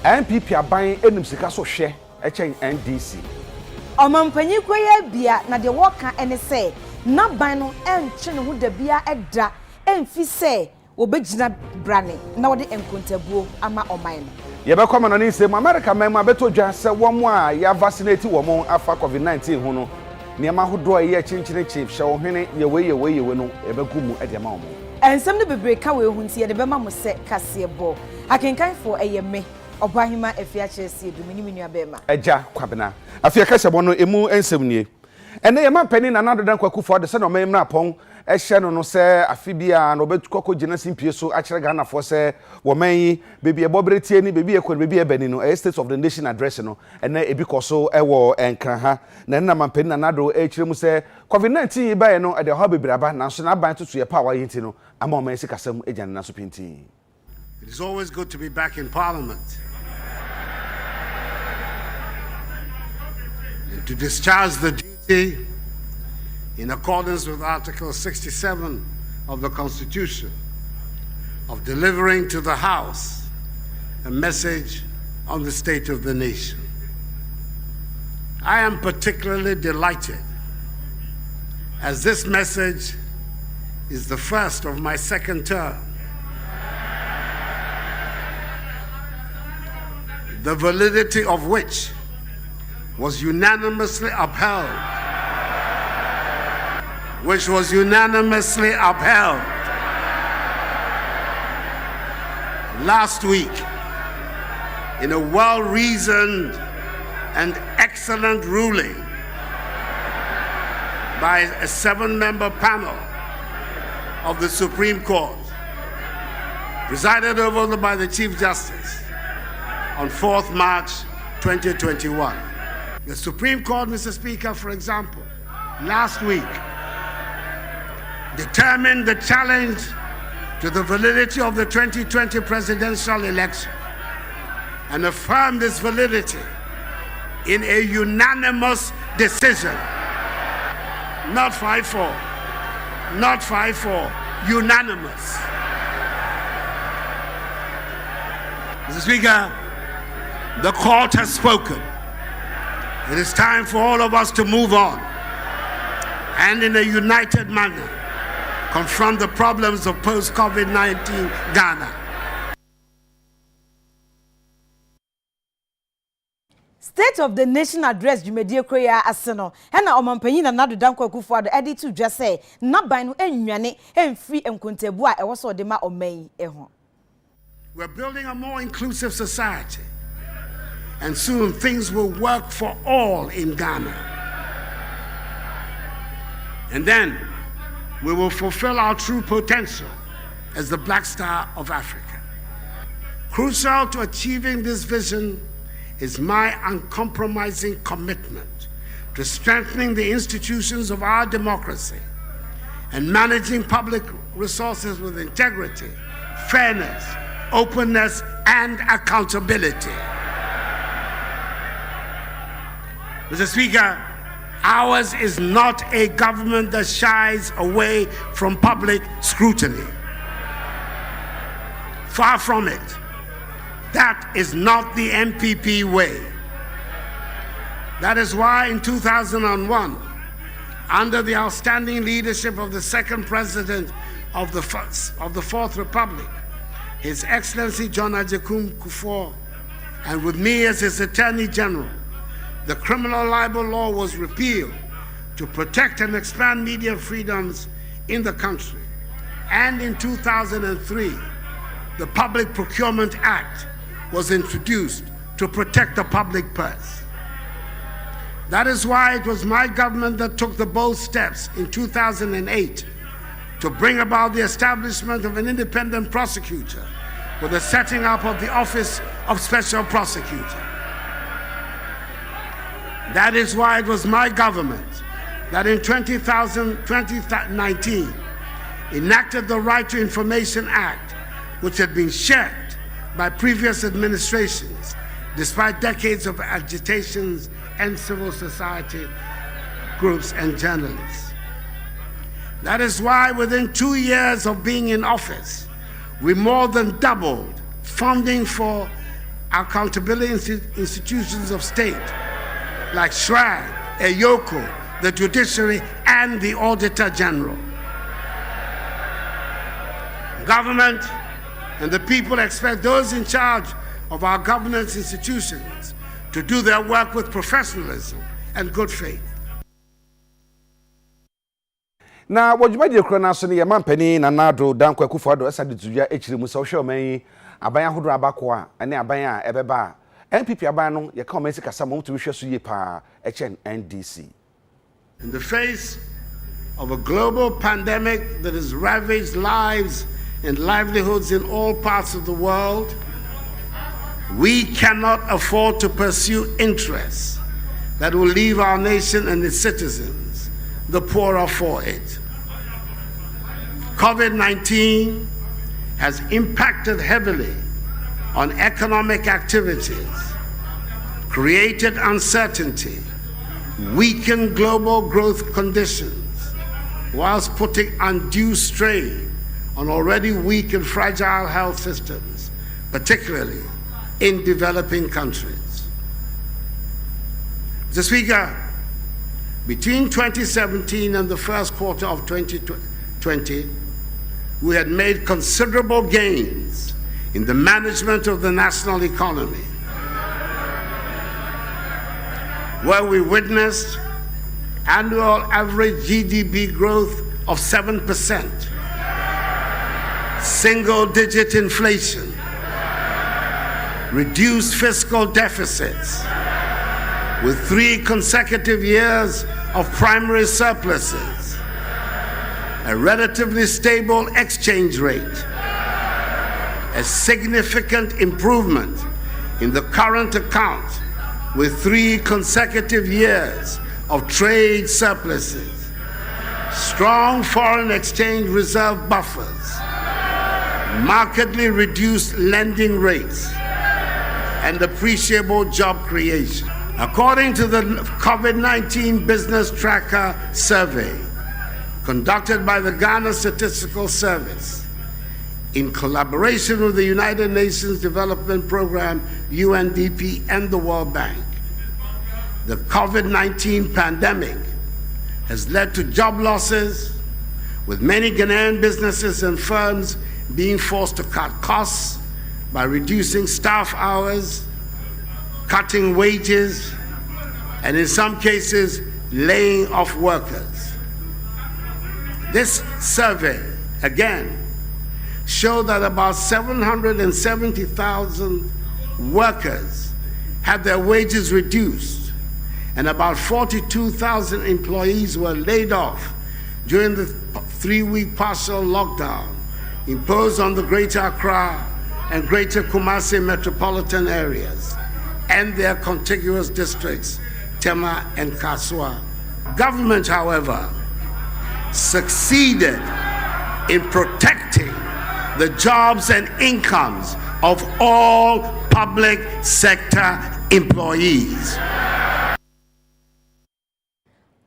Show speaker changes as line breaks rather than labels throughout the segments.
MPP aban enim sika so hwe echen NDC
Omampanyi koya bia na de woka ene se na ban no enche ne ho da bia edra emfi se obegina brane na wode enkontabuo ama oman no
ye be kwama no ni se America man ma beto dwa se womo a ya vaccinate womo afa COVID-19 ho no niema hodo a ye chinchine chief hye wo hwene ye we no e be gumu e de ma womo
ensem ne bebre ka we hu nti ye de be ma mo se kase bo akenkanfo eyeme Obahima Afia Asiedu mini abema
Agya Kwabena Afia kase bo no emu ensem nie ene ye ma pani na nado dan kwakufo de se no mem na pon ehye no se afibia no betukoko gina simpie so akere Ghana fo se wo man bebi ebobreti ni bebi ekor bebi ebani no state of the nation address no ene ebi koso ewo enkran ha na nna ma pani na nado ekire mu se COVID-19 ba ye no e de ho bebraba na so na ban tutu ye power yinti no ama o man sikasam egyan na so pinti.
It is always good to be back in Parliament and to discharge the duty in accordance with Article 67 of the Constitution of delivering to the House a message on the state of the nation. I am particularly delighted as this message is the first of my second term. The validity of which was unanimously upheld. Last week in a well-reasoned and excellent ruling by a 7-member panel of the Supreme Court, presided over by the Chief Justice on 4th March 2021. The Supreme Court, Mr. Speaker, for example, last week determined the challenge to the validity of the 2020 presidential election and affirmed this validity in a unanimous decision. Not 5-4, unanimous. Mr. Speaker, the court has spoken. It is time for all of us to move on and in a united manner confront the problems of post-COVID-19 Ghana.
State of the Nation address Jumedie Koya Aseno hena omampanyi na nado dan kwakufo ado edi tu dwa say na ban no enwane emfri enkontabu a ewo so de ma oman eho.
We're building a more inclusive society, and soon things will work for all in Ghana. And then we will fulfill our true potential as the Black Star of Africa. Crucial to achieving this vision is my uncompromising commitment to strengthening the institutions of our democracy and managing public resources with integrity, fairness, openness, and accountability. Mr. Speaker, ours is not a government that shies away from public scrutiny. Far from it. That is not the MPP way. That is why in 2001, under the outstanding leadership of the second president of the Fourth Republic, His Excellency John Agya Kufuor, and with me as his Attorney General, the criminal libel law was repealed to protect and expand media freedoms in the country. And in 2003, the Public Procurement Act was introduced to protect the public purse. That is why it was my government that took the bold steps in 2008 to bring about the establishment of an independent prosecutor with the setting up of the Office of Special Prosecutor. That is why it was my government that in 2019 enacted the Right to Information Act, which had been shirked by previous administrations, despite decades of agitations and civil society groups and journalists. That is why within 2 years of being in office, we more than doubled funding for accountability institutions of state like SHRAG, EYOCO, the judiciary, and the Auditor General. Government and the people expect those in charge of our governance institutions to do their work with professionalism and good faith.
Na wajumadi kura na so ne yema mpani na nado dan kwaku fado Asiedu tuya echiri mu so hwe man aban ahodo abako a ene aban a ebeba NPP aban no ye ka o man sikasa mo tu hwe so ye pa echen NDC.
In the face of a global pandemic that has ravaged lives and livelihoods in all parts of the world, we cannot afford to pursue interests that will leave our nation and its citizens the poorer for it. COVID-19 has impacted heavily on economic activities, created uncertainty, weakened global growth conditions, whilst putting undue strain on already weak and fragile health systems, particularly in developing countries. Mr. Speaker, between 2017 and the first quarter of 2020, we had made considerable gains in the management of the national economy, where we witnessed annual average GDP growth of 7%, single-digit inflation, reduced fiscal deficits, with 3 consecutive years of primary surpluses, a relatively stable exchange rate, a significant improvement in the current account with 3 consecutive years of trade surpluses, strong foreign exchange reserve buffers, markedly reduced lending rates, and appreciable job creation. According to the COVID-19 Business Tracker Survey conducted by the Ghana Statistical Service in collaboration with the United Nations Development Program, UNDP, and the World Bank, the COVID-19 pandemic has led to job losses, with many Ghanaian businesses and firms being forced to cut costs by reducing staff hours, cutting wages, and in some cases, laying off workers. This survey, again, showed that about 770,000 workers had their wages reduced, and about 42,000 employees were laid off during the 3-week partial lockdown imposed on the Greater Accra and Greater Kumasi metropolitan areas and their contiguous districts, Tema and Kaswa. Government, however, succeeded in protecting the jobs and incomes of all public sector employees.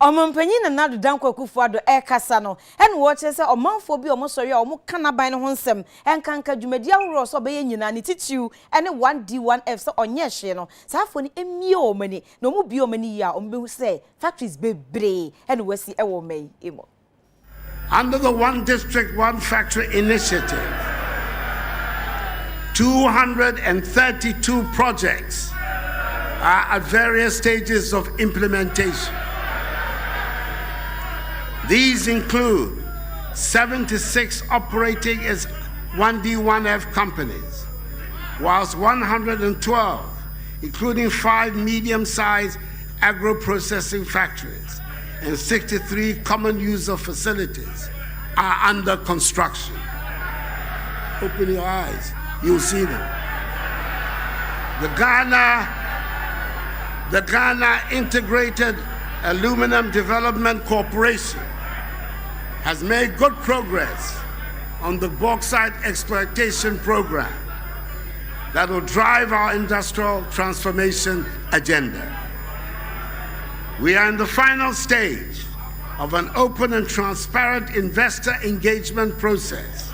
Omampanyin na nadu dan kwakufu ado kasa no en wo che se omanfo bi omosori a omo kana ban no honsem enkanka dwumadi awro so be nyina ne titiu ene 1D1F so onye hye no saafo ni emie omani na omo bi omani ya ombe se factories bebre ene wasi ewo mai emo.
Under the One District, One Factory initiative, 232 projects are at various stages of implementation. These include 76 operating as 1D1F companies, whilst 112, including 5 medium-sized agro-processing factories and 63 common user facilities, are under construction. Open your eyes, you'll see them. The Ghana Integrated Aluminum Development Corporation has made good progress on the bauxite exploitation program that will drive our industrial transformation agenda. We are in the final stage of an open and transparent investor engagement process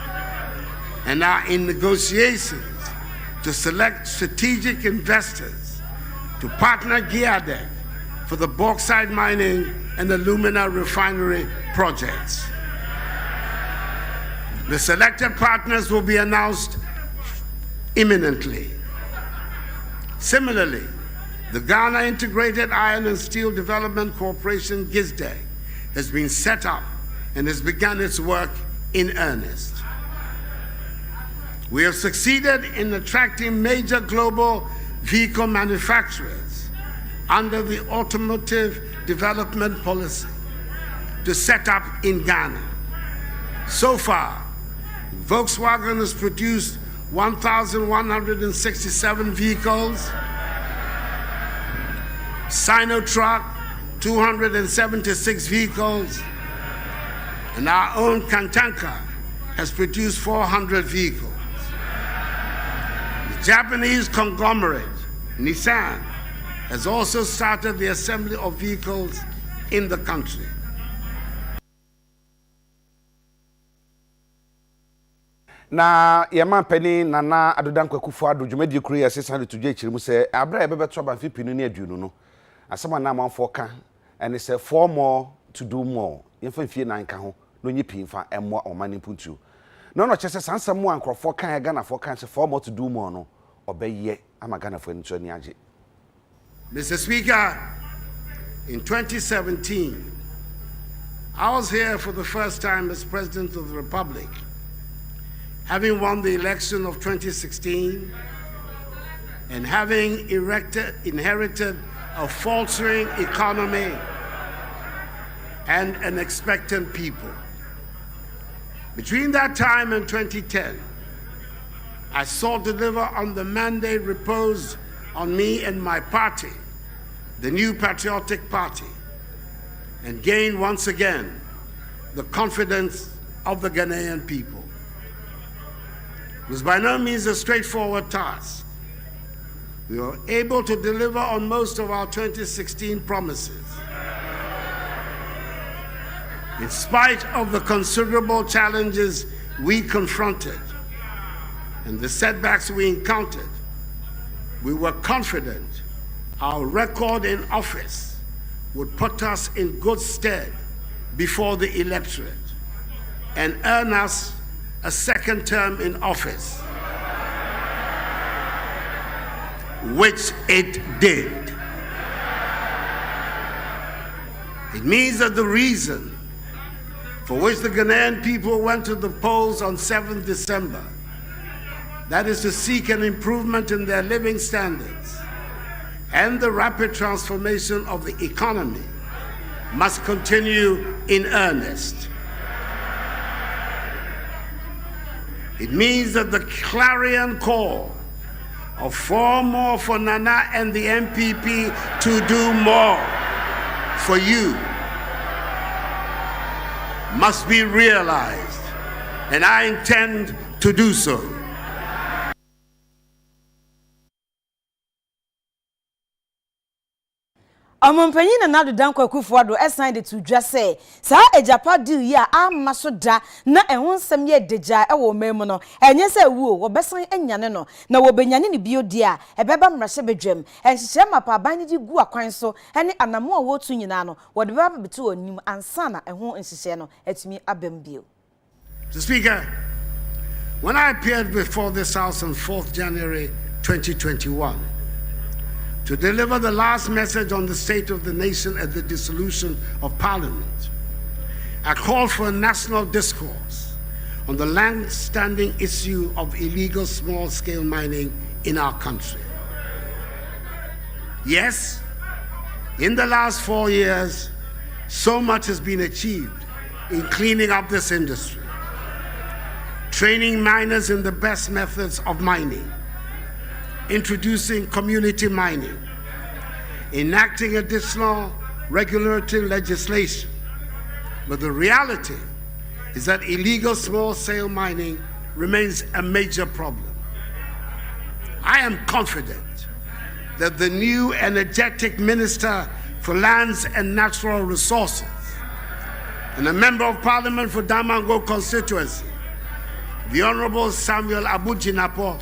and are in negotiations to select strategic investors to partner Akyere for the bauxite mining and alumina refinery projects. The selected partners will be announced imminently. Similarly, the Ghana Integrated Iron and Steel Development Corporation, GISDE, has been set up and has begun its work in earnest. We have succeeded in attracting major global vehicle manufacturers under the Automotive Development Policy to set up in Ghana. So far, Volkswagen has produced 1,167 vehicles, Sinotruck 276 vehicles, and our own Kantanka has produced 400 vehicles. The Japanese conglomerate Nissan has also started the assembly of vehicles in the country.
Na yema peni nana adodan kwakufu ado dwumadi kuru ya sesa de tudwe chirimu se abra ebebeto ba mfipinu ne aduonu no asema na amanfo ka ene se for more to do more yemfa mfie nan ka ho no nyi pinfa emmo omani puntu no no chese sansam mu ankrofo kan Ghana fo kan se for more to do more no obeye ama Ghana fo nto ni age.
Mr. Speaker, in 2017, I was here for the first time as President of the Republic, having won the election of 2016 and having inherited a faltering economy and an expectant people. Between that time and 2010, I sought to deliver on the mandate reposed on me and my party, the New Patriotic Party, and gain once again the confidence of the Ghanaian people. It was by no means a straightforward task. We were able to deliver on most of our 2016 promises. In spite of the considerable challenges we confronted and the setbacks we encountered, we were confident our record in office would put us in good stead before the electorate and earn us a second term in office, which it did. It means that the reason for which the Ghanaian people went to the polls on 7th December, that is to seek an improvement in their living standards and the rapid transformation of the economy, must continue in earnest. It means that the clarion call of 4 more for Nana and the MPP to do more for you must be realized, and I intend to do so.
Amampanyi na nado dan kwakufu ado esan de tudwa se sa ejapa deal ya amma so da na ehun nsem ye deja e wo mem no enye se wu wo besan anyane no na wo benyane ne bio dia ebeba mrahye bedwam enhyehyɛ mapa ban ne di gu akwan so ene anamo a wo tu nyina no wo de baba betu onim ansa na ehun nhyehyɛ no atumi abam bio.
Mr. Speaker, when I appeared before this House on 4th January 2021 to deliver the last message on the state of the nation at the dissolution of Parliament, I called for a national discourse on the long-standing issue of illegal small-scale mining in our country. Yes, in the last 4 years, so much has been achieved in cleaning up this industry, training miners in the best methods of mining, introducing community mining, enacting additional regulatory legislation. But the reality is that illegal small-scale mining remains a major problem. I am confident that the new energetic Minister for Lands and Natural Resources and a Member of Parliament for Damango constituency, the Honorable Samuel Abujinapo,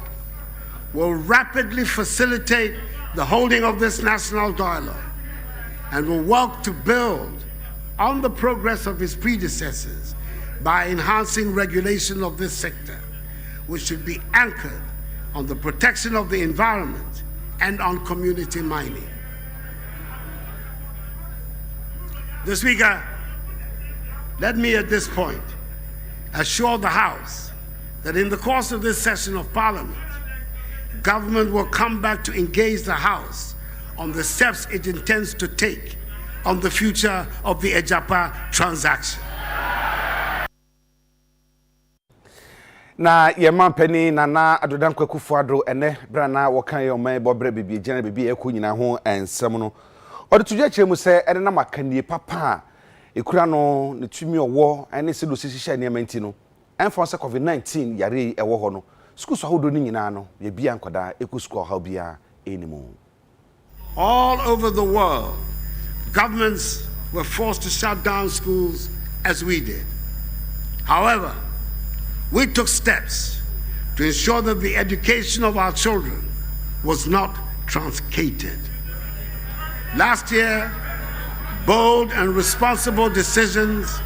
will rapidly facilitate the holding of this national dialogue and will work to build on the progress of his predecessors by enhancing regulation of this sector, which should be anchored on the protection of the environment and on community mining. The Speaker, let me at this point assure the House that in the course of this session of Parliament, government will come back to engage the House on the steps it intends to take on the future of the Ejapa transaction.
Na yema peni nana adodan kwakufu adro ene bra na wokan ye oman bobre bibi gena bibi eku nyina ho ensem no ode tudwa chemu se ene na makanie papa ekura no ne tumi owo ene se do sisihya ne amanti no enfo se covid-19 yare ewo ho no school so hodo ni nyina no ye bia nkoda eku school ha bia enimu.
All over the world, governments were forced to shut down schools as we did. However, we took steps to ensure that the education of our children was not truncated. Last year, bold and responsible decisions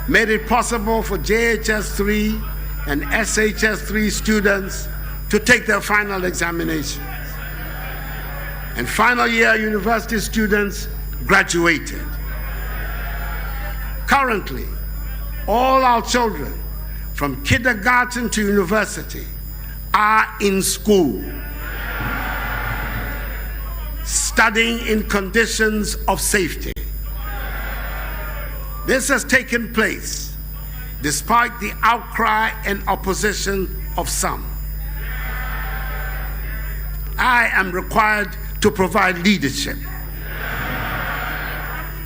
made it possible for JHS 3 and SHS 3 students to take their final examinations. And final year university students graduated. Currently, all our children from kindergarten to university are in school, studying in conditions of safety. This has taken place despite the outcry and opposition of some. I am required to provide leadership,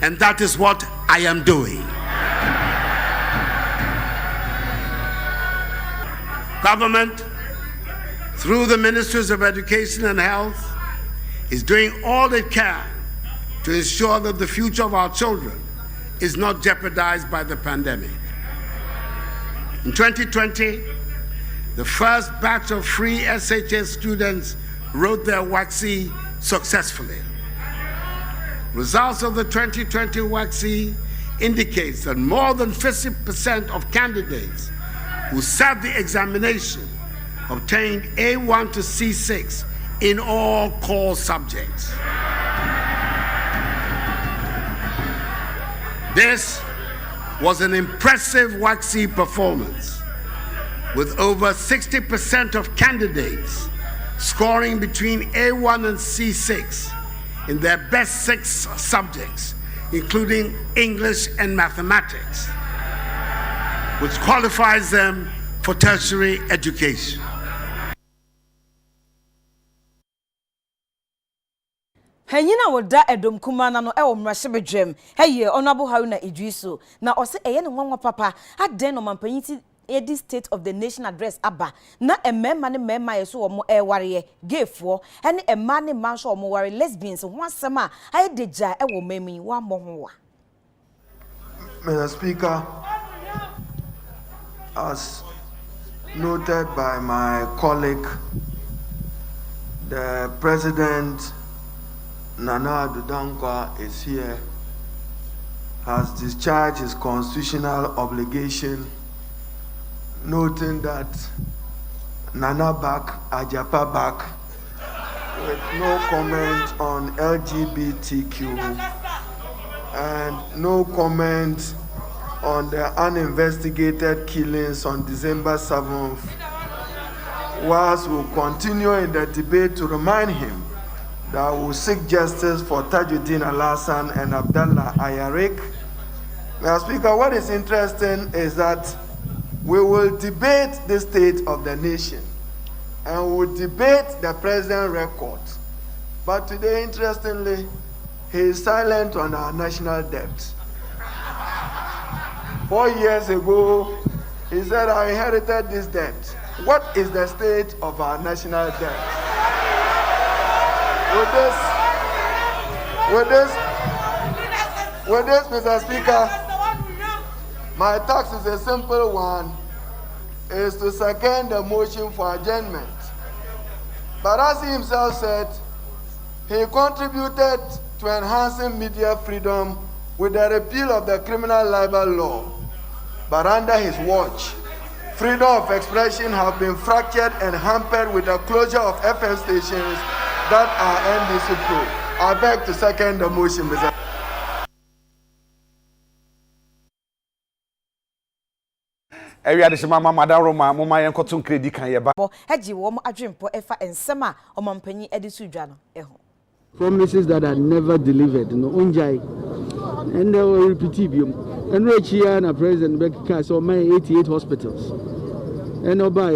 and that is what I am doing. Government, through the Ministries of Education and Health, is doing all it can to ensure that the future of our children is not jeopardized by the pandemic. In 2020, the first batch of free SHS students wrote their WACC successfully. Results of the 2020 WACC indicates that more than 50% of candidates who sat the examination obtained A1 to C6 in all core subjects. This was an impressive WACC performance, with over 60% of candidates scoring between A1 and C6 in their best 6 subjects, including English and mathematics, which qualifies them for tertiary education.
Hanyina woda edom kumana no ewo mrahye bedwem heye honorable Haruna Idrisu na ose eye ne nwanwa papa aden no mampanyiti edi state of the nation address aba na emema ne mema yeso wo mo eware gayfo ene emma ne man so wo ware lesbians ho asem a aye deja ewo memi wa mo ho wa.
Mr. Speaker, as noted by my colleague, the President Nana Addo is here, has discharged his constitutional obligation, noting that Nana back, Ajapa back, with no comment on LGBTQ and no comment on the uninvestigated killings on December 7th, whilst we'll continue in the debate to remind him that we'll seek justice for Tajuddin Al-Hassan and Abdallah Akyere. Now, Speaker, what is interesting is that we will debate the state of the nation and we will debate the president record. But today, interestingly, he is silent on our national debt. 4 years ago, he said, I inherited this debt. What is the state of our national debt? With this, Mr. Speaker, my task is a simple one, is to second the motion for adjournment. But as he himself said, he contributed to enhancing media freedom with the repeal of the criminal libel law. But under his watch, freedom of expression have been fractured and hampered with the closure of FM stations that are NDC Pro. I beg to second the motion, Mr.
Area de shema mama Roma mama yen kotun kredi kan ye ba.
Heji wo mo adwempo efa ensema omampanyi edi sudwa no eho.
Promises that are never delivered, no unjai. And they will repeat it. And right here, na President Becky so my 88 hospitals. And no buy,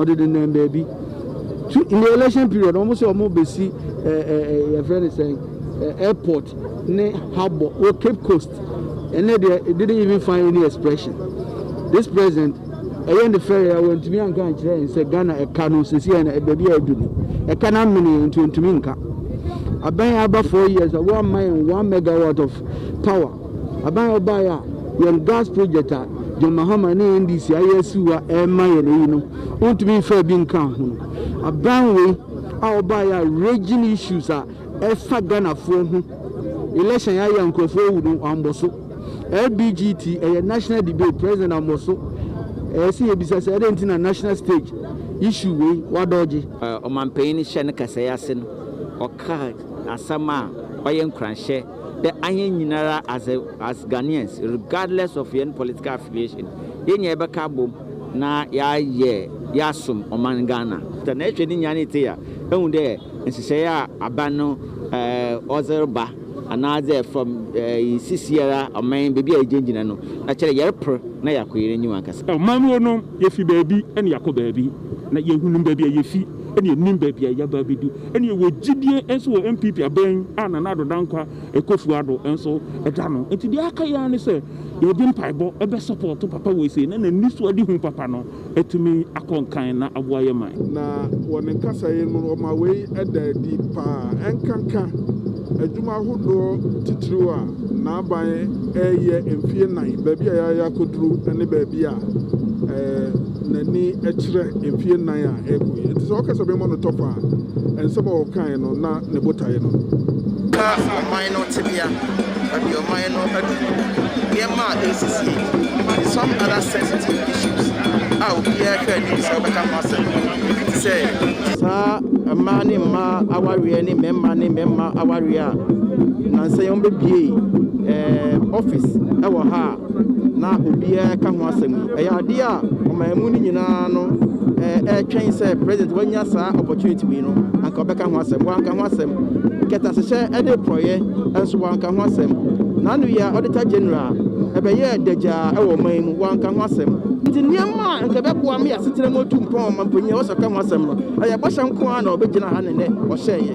other than them, baby. In the election period, almost basi a friend is saying airport, ne harbor, or Cape Coast, and they didn't even find any expression. This president, I end the ferry, I went to me and and said Ghana a canoe, and a baby I do. A cannon mini into Minka. I buy about 4 years, 1 megawatt of power. I buy a buyer, young gas project, John Mahama, NDC, ISU, and my, want to be fair being count. A banway, our buyer, raging issues are a Ghana for election. I am Kofu Amboso, LBGT, a national debate, President Amoso, a CBS, a national stage issue, what dodgy.
Omampain Shan Kasayasin or card. Asama oyen kranche the anyen nyinara as Ghanaians regardless of your political affiliation yenye beka bom na ya sum oman Ghana the nature ni nyane te ya ehun de nsese ya abano ozerba anaze from sisiera oman baby agengina no na kire yerpro na yakoyere nyi wankasa
omanu no yefi baby ene yakobabi na yehunum baby yefi ene nim baby ya babidu ene wo gidie enso wo MPP aban ana na dodankwa ekofuado enso edano enti dia aka ya ne se ye di mpaibo ebe support papa we say na nisu adi hu papa no etumi akonkan na aboaye man
na woni kasa ye no ma we eda di pa enkanka adwuma hodo titiro a na aban eye emfie nan baby ya koduru ne baby a nani ekire emfie nan a ekoye enti so kasa be mo no topa ensema o kan no na ne botaye no
ka man no tibia abi o man no adu yema ACC some other sensitive issues how here can so be come say
sa mani ma aware ni memma aware a na say on be office e wo ha na obia ka ho asem e ya de a o mamu ni nyina no twen say president wanya sa opportunity we no anka obeka ho asem wanka ho asem keta se e de proye enso wanka ho asem na no ya auditor general e be ye deja e wo mamu wanka ho asem nti niam nke be boa me asetere mo tumpon mampanyi o so ka ho asem no aye bosha nko a na obegina ha ne o hyeye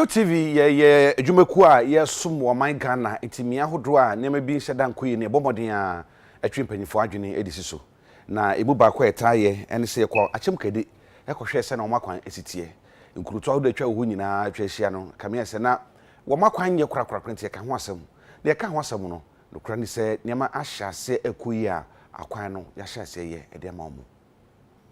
UTV ye adwumaku a ye som wo man Ghana intimia hodo a ne ma bi hyeda nkoyi ne bomoden a atwempanyifo adwene edisi so na ebu ba kwa etaye ene se kwa achem kede ekohwe se na omakwan esitie nkuruto ahodo atwa ho nyina atwa hia no kamia se na wo makwan ye kura print ye ka ho asem de ka ho asem no nokura ni se niam ahya se ekoyi a akwan no ya hya se ye ede ma omo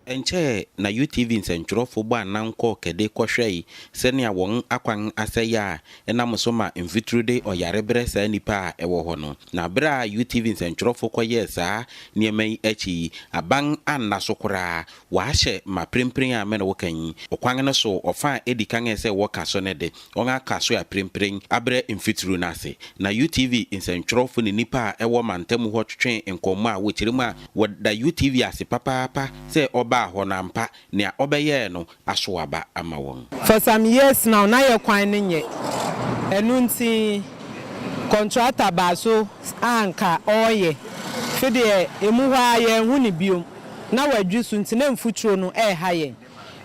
enche na UTV nsentwrofo ba nanko kede kohwei senia won akwan asaya enamsoma mfitrude oyarebre sa nipa ewo ho no na bra UTV nsentwrofo koye sa niemai achi aban annasokora wa hye ma prempren a mena wokan okwan ne so ofa edikan ese woka so ne de onga kaso ya prempren abre mfitru nase na UTV nsentwrofo ni nipa ewo mantem ho twetwen enkomo a wochirima a woda UTV ase papa se ba honampa ne obeye no asoaba ama won
for some years now na ye kwan nye enunti contractor ba so anka oye fide emuwa ye hu ni biom na wadwisu nti na mfuturo no ha ye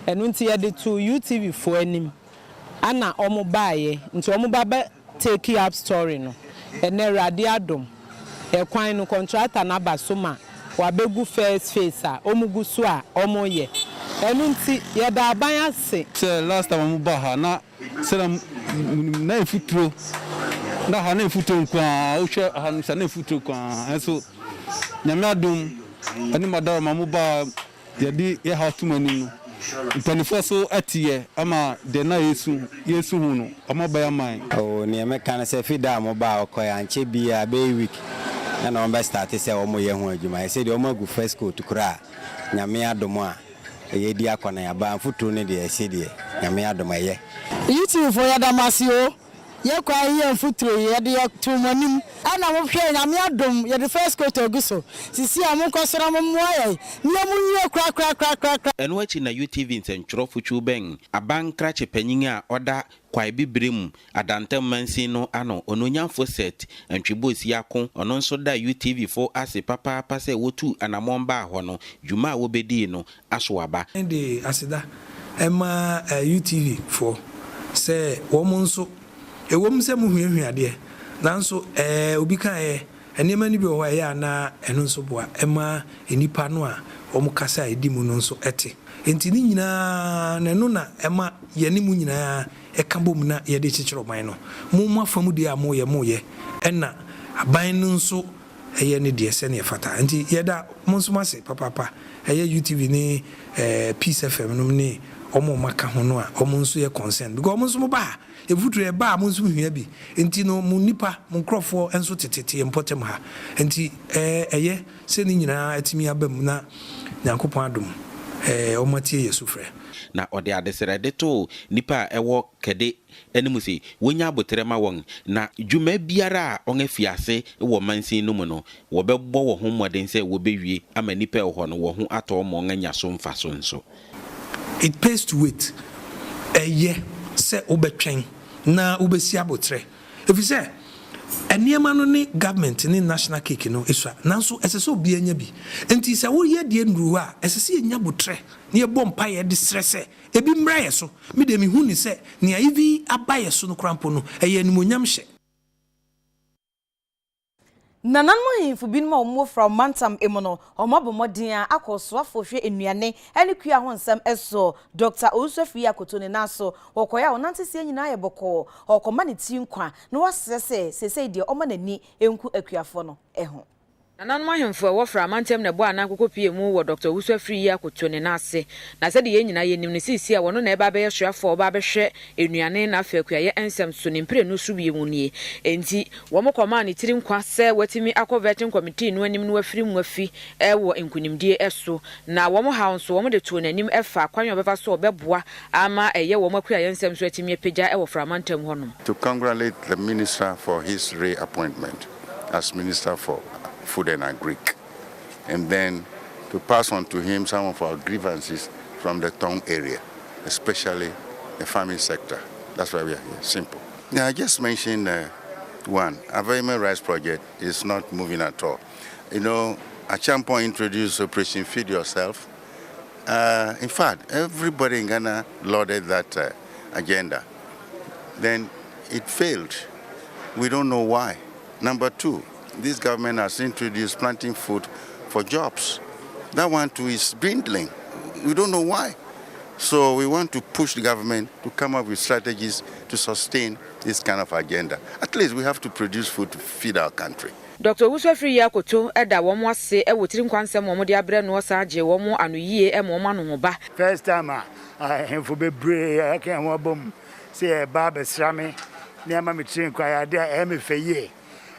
enunti ye de to UTV for anim ana omo baaye nti omo baba take up story no ene rade adom e kwan no contractor na ba so ma wabegu first face a omugu so a omoye enunti ye da aban ase
se last time mu ba ha na se na futuro na ha na futuro kwa o hwe ha na futuro kwa enso nyame adom ani madara mamu ba yɛde yɛ ha to mani no mpanifo so atie ama de na yesu hu no ɔmo ba yaman
ne me kan sɛ fida mo ba ɔkɔ anche bia be week na on ba start sɛ ɔmo yɛ ho adwuma sɛ de ɔmo agu first coat kura nyame adom a ɛyɛ di akɔna ya ba foto ne de ɛsɛ de nyame adom ɛyɛ
yiti fo ya damasio ye kwa ye mfuturo ye de tumanim ana mo hwe nyame adom ye de first coat oguso sisi amukosoro mo moye ne mo nyi kra
eno achi na UTV nsentwrofo chuben abankra chepanyin a oda kwai bibrem adantem mansi no ano ononyamfo set antwibosi akon ono nso da UTV fo ase papa se wotu anamomba ho no dwuma a wobedi no asoaba
ndi aseda ema UTV fo se wo mo nso ewom se mu hwehweade nanso obi kan enema ni bi wo ya na eno nso boa ema enipa no a omo kasa edi mu no nso ete enti ni nyina na no na ema ye ni mu nyina eka bom na ye de chichiro man no mu mafamu de a mo ye ena aban no nso eye ne de se ne fata enti ye da mo nso mase papa eye UTV ni Peace FM no ni omo maka ho no a omo nso ye concern because omo nso mo ba evutu e ba mo nso hwia bi enti no mu nipa mo nkrofo enso tetete empotem ha enti eye se ni nyina atimi abam na nyankopon adom omatie yesu frɛ
na ode adeserede to nipa ewo kede animusi wonya abotrema won na dwuma biara a ongafiase wo mansin no mu no wo bebɔ wo ho moden sɛ wo bewie ama nipa ho no wo ho atɔ mo nganya so mfa so nso.
It pays to wait eye se obetwen na obesi abotre if you say eniema no ni government ni national cake no esua nanso esese obi anya bi enti se wo ye de nduru a esese enya botre ne ye bompa ye de stress ebi mra ye so me de mi hu ni se ne ayi abaye so no krampo no eye animonyam hye
nananmo hinfu bi no mo from mantam emono omabomodin a akosoafo hwe enuane ene kua ho nsam eso Dr. Osofia Kotone naso wokoya onantese nyina ye boko okoma ne ti nkwa na wasese sese de omanani enku akuafo no eho
nananmo hinfu wo from mantam na bo ana kokopie mu wo Dr. Osofia Kotone nase na se de ye nyina ye nim ne sisi a wono na eba be hweafo oba be hwe enuane na afa akua ye ensam so ne mpre no subie mu nie enti wo mo koma ne tiri nkwa se watimi akọvetin committee no anim no afiri mu afi wo enkunimdie eso na wo mo ha nso wo mo de to nanim efa kwan obefa so obeboa ama eye wo mo akua ye ensam so atimi apagya wo from mantam honom.
To congratulate the minister for his reappointment as Minister for Food and Agric, and then to pass on to him some of our grievances from the town area, especially the farming sector. That's why we are here. Simple. Yeah, I just mentioned one. Our rice project is not moving at all. You know, Achampo introduced Operation Feed Yourself. In fact, everybody in Ghana lauded that agenda. Then it failed. We don't know why. Number two, this government has introduced planting food for jobs. That one too is dwindling. We don't know why. So we want to push the government to come up with strategies to sustain this kind of agenda. At least we have to produce food to feed our country.
Dr. Osofia Koto eda wo mo ase e wotiri nkwansem wo mo de abre no saje wo mo anoyie e mo no ba.
First time hemfo bebre aka ho bom se ba besrame ne ma metiri nkwa ya de e me feye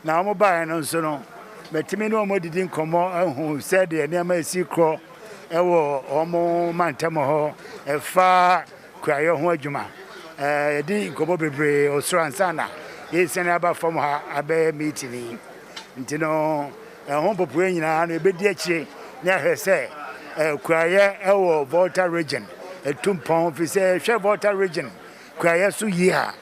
na wo ba no nso no metimi no mo didi nkomo ahu se de ne ma esi kro e wo omo mantam ho e fa kwayo ho adwuma di nkomo bebre osro ansana yesene aba fam ha abe meeting ntino ho popo nyina no ebedi akire ne ahwese kwaye e wo Volta region etumpon fi se hwe Volta region kwaye so yi ha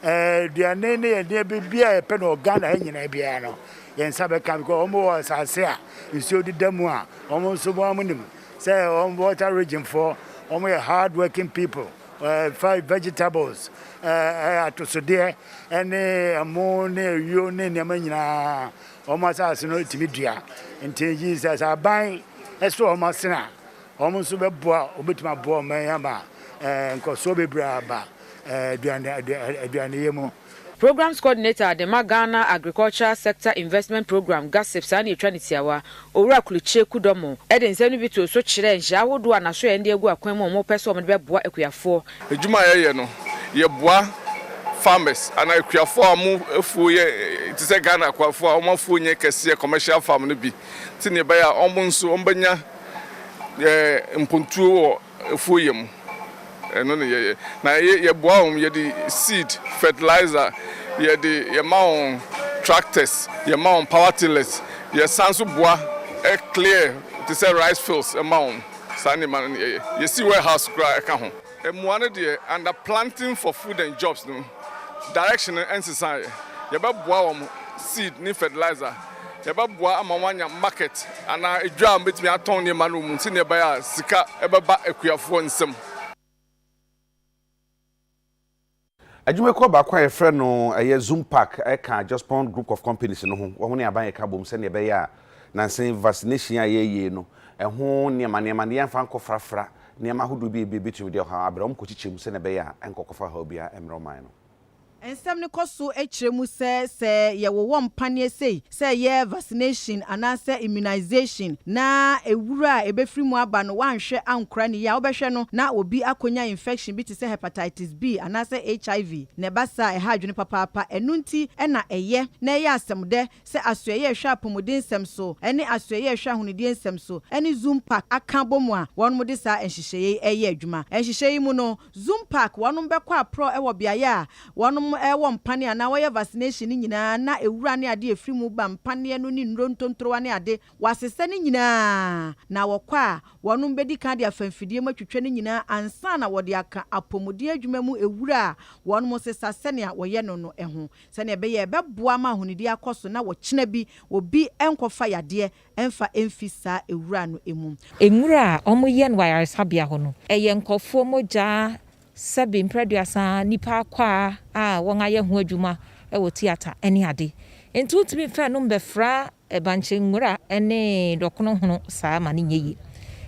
duane ne ye bibia e pe no Ghana nyina bia no yensa be kan ko omo asase a nsuo didamu a omo nso bo amunim say on Volta region for omo hard working people, five vegetables atosode ene amone yo ne nema nyina omo asase no timidua nti Jesus aban eso omo sena omo nso be boa obetima boa man ama nkoso bebra aba aduane yemu.
Programs Coordinator the Ghana Agricultural Sector Investment Program Gossip Sani Tranitiawa Owura Kuliche Kudomo Eden Senu bi to so kyerɛ nhya wodo anaso ende egu akwan mu mo pɛso mo de bɛboa akuafo
ejuma yɛ no ye boa farmers ana akuafo amu efu ye ti sɛ Ghana akuafo a ɔmo afu nye kɛse commercial farm no bi ti ne bɛya ɔmo nso ɔmbanya mpuntuo wɔ efu ye mu no ye na ye boa ye di seed fertilizer ye di ye ma tractors ye ma power tillers ye sanso boa clear to say rice fields amount sani man ye see warehouse cry ka ho emuane de under planting for food and jobs no direction and society ye ba boa wo seed ni fertilizer ye ba boa amawanya market ana edwa betimi aton ne man mu nti ne ba ya sika e ba akuafo nsem
adwuma ko ba kwa efre no eye Zoom Park ka just pound group of companies no ho wo ne aban ka bom se ne be ya nansen vaccination ayeye no ho niema ne yamfa nkofrafra niema hodo bi betumi de ha abram ko chichim se ne be ya enkokofa ha obia emroman no
ensem ne koso ekyiremu se ye wo mpane sei se ye vaccination anase immunization na ewura ebefiri mu aba no wanhwe ankora ne ya obehwe no na obi akonya infection bi te se hepatitis B anase HIV ne basa ha adwene papa enunti na eye na ye asemde se asoye hwe apomuden nsem so ene asoye hwe ahonidie nsem so ene Zoom Park aka bomu a won mo de sa enhyehyeye eye adwuma enhyehyeye mu no Zoom Park wonum bekọ apro ewo biaye a wonum ewo mpane ana wo vaccination nyina na ewura ne ade efiri mu ba mpane no ni nro ntontoro ne ade wasese ne nyina na wokọ a wonum bedi kan de afamfidie matwetwe ne nyina ansa na wode aka apomudie adwuma mu ewura wonum sesa sene a woye no no eho sene be ye beboa ma honidi akoso na wo kyena bi obi enkofa yade emfa emfisa ewura no emu
enwura omoye no wayaresabia ho no eye nkofo moja sabi mpraduasa nipa kwa won aye ho adwuma e wo theater ene ade entu timi fa no mbefra ebanche nwura ene dokono hono saa ma ne nyeyi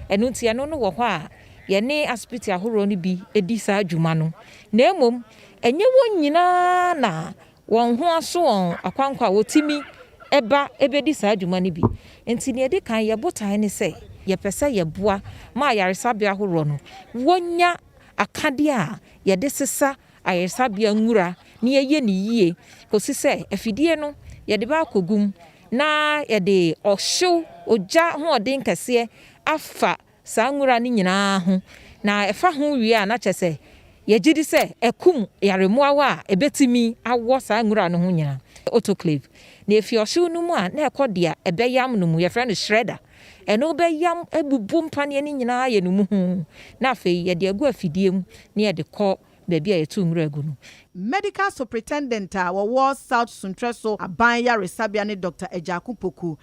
enu tie no no wo ho a ye ne aspiti ahoro no bi edi saa adwuma no na emom enye won nyina na won ho aso won akwankwa wotimi eba ebedi saa adwuma no bi enti ne edi kan ye botae ne se ye pese ye boa ma yaresabia ahoro no wonya akade a ye de sesa ayesabia nwura ni ye ni yie kosi se afidie no ye de ba kogum na ye de ohyew oja ho odin kase afa saa nwura ni nyina ho na efa ho wie a na kyese ye gidi se ekum yaremuawa a ebetimi awo saa nwura no ho nyina autoclave na efi ohyew no mu a na ekodia ebeyam no mu ye friend shredder eno be yam ebubu mpane ni nyina ye no mu hu na afei ye de agu afidie mu na ye de kɔ baabi a yetu nwura agu no
medical superintendent wo South Suntreso abanya resabia ne Dr. Agya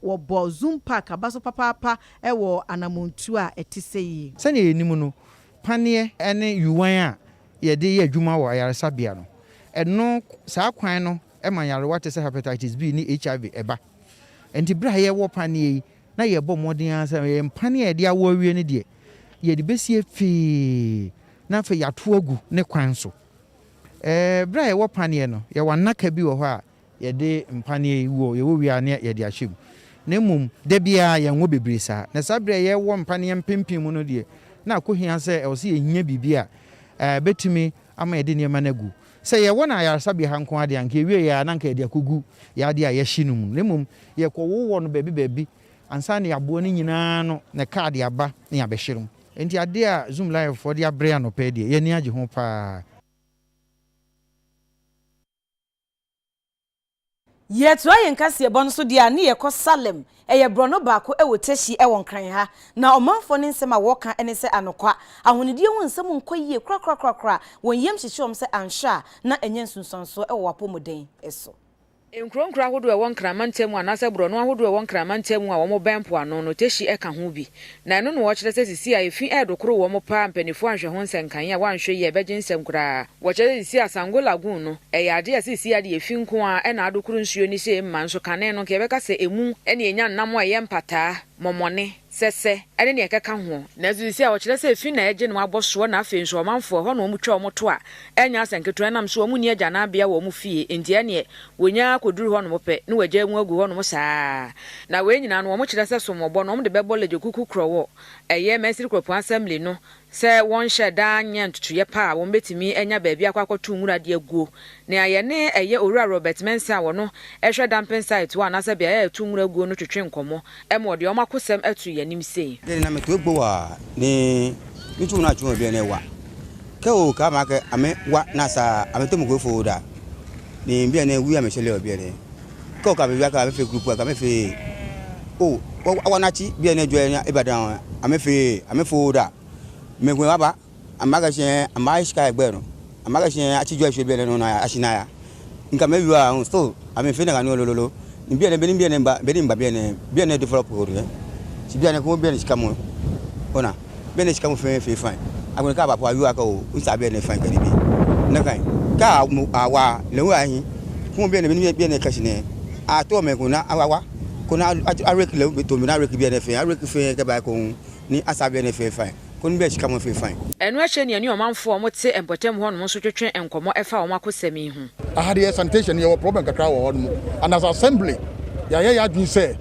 wo bo Zoom Park abaso papa wo anamontu a etiseyi
sane enimu no pane ene yuwan a ye de ye adwuma wo ayaresabia no eno saa kwan no e manyarewa te se hepatitis B ni HIV eba enti bra ye wo pane na ye bɔ modern answer ye mpane ye de awo awie ne de ye de besie fi na fa yato agu ne kwan so bra ye wo pane no ye wanaka bi wo ho a ye de mpane wo ye wo wia ne ye de ahyem na mum de bia ye ngo bebre sa na sa bra ye wo mpane mpempem no de na akohia se e wo se ye hia bibia betumi ama ye de ne ma na gu se ye wona yaresabi hanko ade anka wie ya na anka de akogu ya de a ye hyenum na mum ye ko wo no bebi ansa ne abo ni nyina no ne card aba ne abehyerum enti ade a Zoom live for dia bre anopa de ye ni age ho pa
yeto ayen kase ebo so dia ne ye ko Salem eye brono baako e wotashi e won kran ha na omanfo ne nsema wo ka ene se anokwa ahonidie won nsem nkoyie kra won yem hyehyom se ansha na enye nsunsonso e wo apomuden eso
Nkronkra hodo e won kramantam anase bro no hodo e won kramantam a wo mo bempo ano no teshi e ka ho bi na eno no wo kyerɛ sɛ sisi a efi e dokoro wo mo pa mpanifo anhwɛ ho nsenkan a wanhwɛ ye bɛgye nsɛm kra wo kyerɛ sisi a Sangola gun no e yade a sisi a de efi nko a e na adokoro nsuo ni se mma nso kane no ke bɛka sɛ emu e ne enya nnam a ye mpataa momone sese ene ne ekeka ho na zisi a wo kire se fi na eje no aboso na afi nso manfo ho no mu twa mo to a enya asenketo enam so mu ni agya na abia wo mu fie enti ene wonya koduru ho no pe na waje mu agu ho no saa na we nyina no wo kire se so mobo no mo de bebo leje kuku krowo eye mesiri kropo assembly no se won sheda nya ntutuye pa wo betimi enya baabi akwakoto nwura de aguo na aye ne eye owura Robert Mensa wo no ehwe dampen site wa na se bia ya atu nwura aguo no twetwe nkomo emo de omakosem atu yanim sei
de na meto gbo wa ni ntu na chu obi ne wa ke o ka ma ke ame wa na sa ame to mo fo da ni bia ne wi ame shele obi ne ko ka bia ka fe group ka me fe o wa na chi bia ne jo Ibadan ame fo da me gwe baba amaga she amaishka egbe no amaga she achijo ehwe bi no na ashinaya nka me wi a still ame fe na ga no lololo ni bia ne mba bia ne develop ho re si bia ne ko bia ne shikamo ona bia ne shikamo fe fine agun ka ba po awi aka o nsa bia ne fine ka ni bi na kan ka awa le wa hin ko bia ne kashi ne a to me ko na awa ko na arek le to me na arek bia ne fe ka ba ko ni asa bia ne fe fine kon be shikamo fe fine
enu ahye ne ani omanfo omote empotem ho no so twetwe enkomo efa omakosemi hu
ahade sanitation ye problem kakra wo ho no and as assembly ya dwin say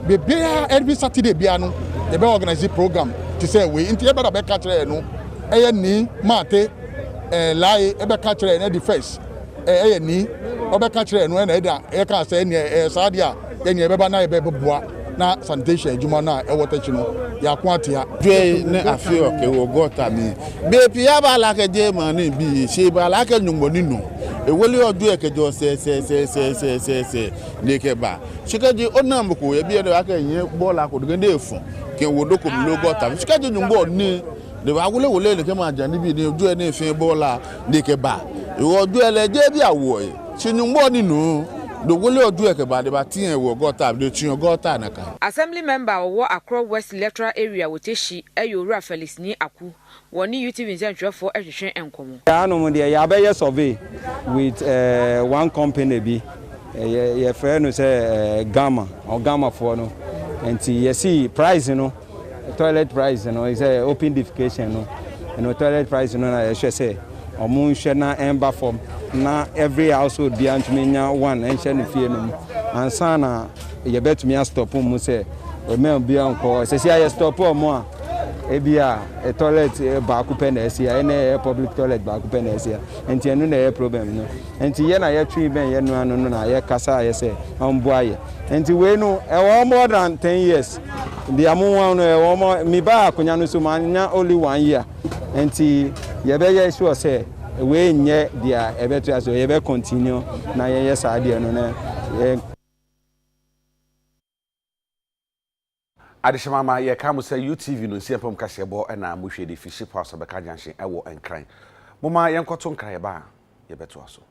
be bia every Saturday bia no they be organize program to say we inti e bada be ka kire no eye ni mate lai e be ka kire na the first eye ni obe ka kire no na e da e ka say ne sadia ye ni e be ba na e be boa na sanitation adwuma na e wotachi no ya kwatia
dwe ne Afia ke wo gota mi be pia ba la ke je mani bi se ba la ke nyungbo ninu e woli odu e ke jo se ne ke ba shikaji onam ko e bi e aka yin bola ko de efu ke wo doko mi lo gota shikaji nyungbo ni de ba wole le ke ma jan ni bi ni odu e ne fin bola ne ke ba e odu e le je bi awo e shi nyungbo ninu do wole odu e ke ba de ba tin e wo gota de tun gota na kan
assembly member wo Accra West electoral area woteshi ayowura Felix ni aku woni UTV nsentwefo ehwehwe enkomo
ano mo de ya be ye survey with one company bi ye friend no say Gamma for no enti ye see price no toilet price no is open defecation no and toilet price no na ye say omun hwe na ember form na every household bi antmenya one enhwe no fie no ansa na ye betumi stop mu say o me bi anko se sia ye stop o mo a ebia a toilet ba ku pe na sia ene public toilet ba ku pe na sia enti enu na ye problem no enti ye na ye twi ben ye no anu no na ye kasa ye say on boaye enti we no e wo more than 10 years the amu no e wo mo mi ba akonya no so manya only 1 year enti ye be ye sure say we nye dia e betu aso ye be continue na ye sa dia no na
adishimama ye ka mo say UTV no siapam ka shebo na mo hwe de fishi pass be ka janshin ewo enkran moma ye nkoto nkran ye ba ye betu aso